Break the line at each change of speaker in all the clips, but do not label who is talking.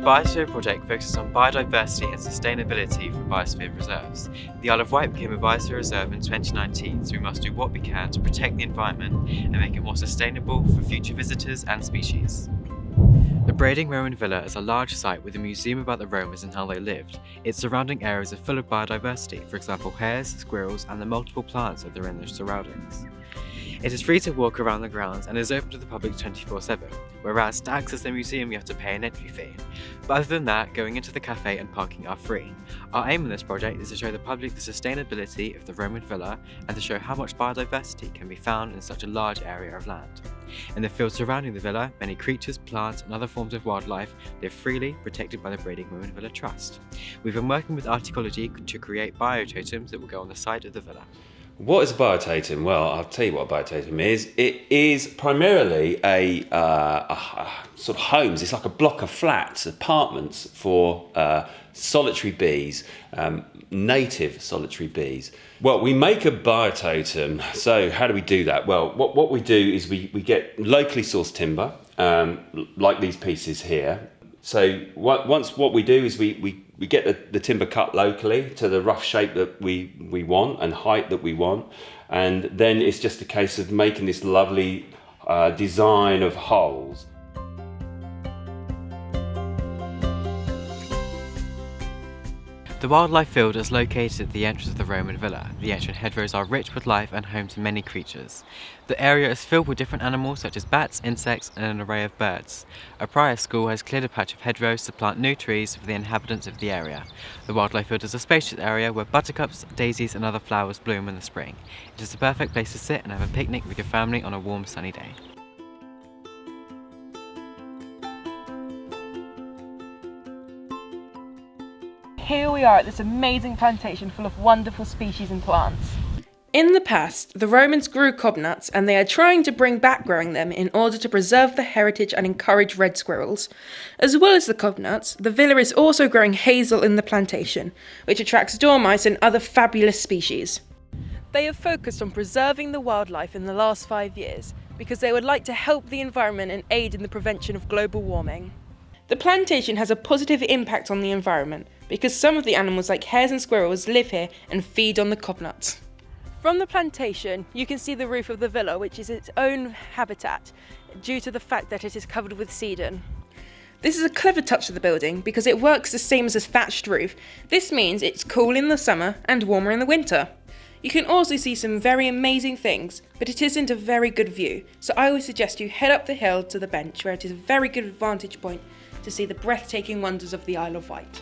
Biosphere Project focuses on biodiversity and sustainability for biosphere reserves. The Isle of Wight became a biosphere reserve in 2019, so we must do what we can to protect the environment and make it more sustainable for future visitors and species. The Brading Roman Villa is a large site with a museum about the Romans and how they lived. Its surrounding areas are full of biodiversity, for example hares, squirrels and the multiple plants that are in their surroundings. It is free to walk around the grounds and is open to the public 24/7, whereas to access the museum you have to pay an entry fee. But other than that, going into the cafe and parking are free. Our aim in this project is to show the public the sustainability of the Roman villa and to show how much biodiversity can be found in such a large area of land. In the fields surrounding the villa, many creatures, plants and other forms of wildlife live freely, protected by the Brading Roman Villa Trust. We've been working with Articology to create biototems that will go on the side of the villa.
What is a biototem? Well, I'll tell you what a biototem is. It is primarily a sort of homes. It's like a block of flats, apartments for solitary bees, native solitary bees. Well, we make a biototem. So how do we do that? Well, what we do is we get locally sourced timber, like these pieces here. So what we do is we get the timber cut locally to the rough shape that we want and height that we want, and then it's just a case of making this lovely design of holes.
The wildlife field is located at the entrance of the Roman villa. The ancient hedgerows are rich with life and home to many creatures. The area is filled with different animals such as bats, insects and an array of birds. A prior school has cleared a patch of hedgerows to plant new trees for the inhabitants of the area. The wildlife field is a spacious area where buttercups, daisies and other flowers bloom in the spring. It is the perfect place to sit and have a picnic with your family on a warm sunny day.
Here we are at this amazing plantation full of wonderful species and plants.
In the past, the Romans grew cobnuts and they are trying to bring back growing them in order to preserve the heritage and encourage red squirrels. As well as the cobnuts, the villa is also growing hazel in the plantation, which attracts dormice and other fabulous species.
They have focused on preserving the wildlife in the last 5 years because they would like to help the environment and aid in the prevention of global warming.
The plantation has a positive impact on the environment because some of the animals like hares and squirrels live here and feed on the cobnuts.
From the plantation, you can see the roof of the villa, which is its own habitat due to the fact that it is covered with sedum.
This is a clever touch to the building because it works the same as a thatched roof. This means it's cool in the summer and warmer in the winter. You can also see some very amazing things, but it isn't a very good view, so I would suggest you head up the hill to the bench where it is a very good vantage point to see the breathtaking wonders of the Isle of Wight.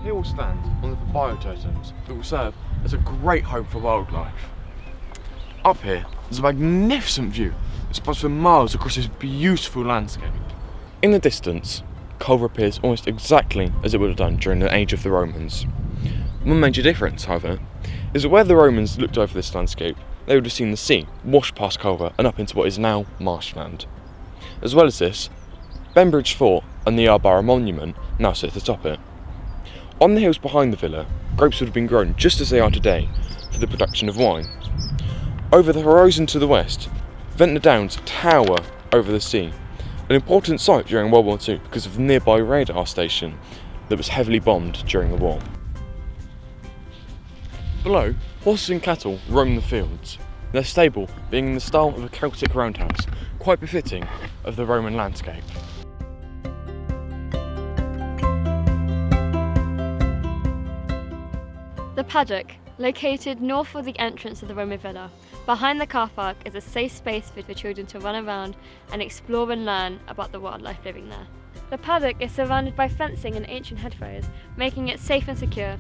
Here we'll stand on the biototems that will serve as a great home for wildlife. Up here, there's a magnificent view that spreads for miles across this beautiful landscape. In the distance, Culver appears almost exactly as it would have done during the age of the Romans. One major difference, however, is that where the Romans looked over this landscape, they would have seen the sea wash past Culver and up into what is now marshland. As well as this, Bembridge Fort and the Yarborough Monument now sit atop it. On the hills behind the villa, grapes would have been grown just as they are today for the production of wine. Over the horizon to the west, Ventnor Downs tower over the sea, an important site during World War II because of the nearby radar station that was heavily bombed during the war. Below, horses and cattle roam the fields, their stable being in the style of a Celtic roundhouse, quite befitting of the Roman landscape.
The paddock, located north of the entrance of the Roman villa, behind the car park is a safe space for children to run around and explore and learn about the wildlife living there. The paddock is surrounded by fencing and ancient hedgerows, making it safe and secure.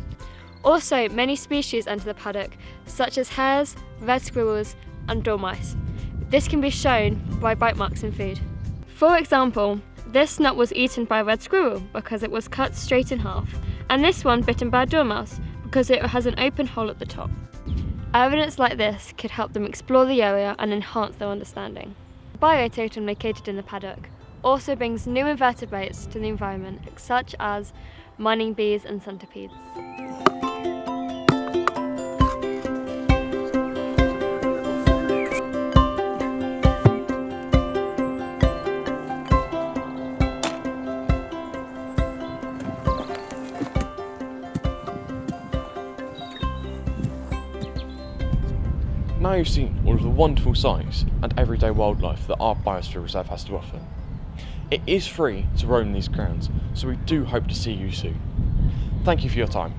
Also, many species enter the paddock, such as hares, red squirrels and dormice. This can be shown by bite marks in food. For example, this nut was eaten by a red squirrel because it was cut straight in half, and this one bitten by a dormouse because it has an open hole at the top. Evidence like this could help them explore the area and enhance their understanding. The biototem located in the paddock also brings new invertebrates to the environment, such as mining bees and centipedes.
now you've seen all of the wonderful sights and everyday wildlife that our Biosphere Reserve has to offer. It is free to roam these grounds, so we do hope to see you soon. Thank you for your time.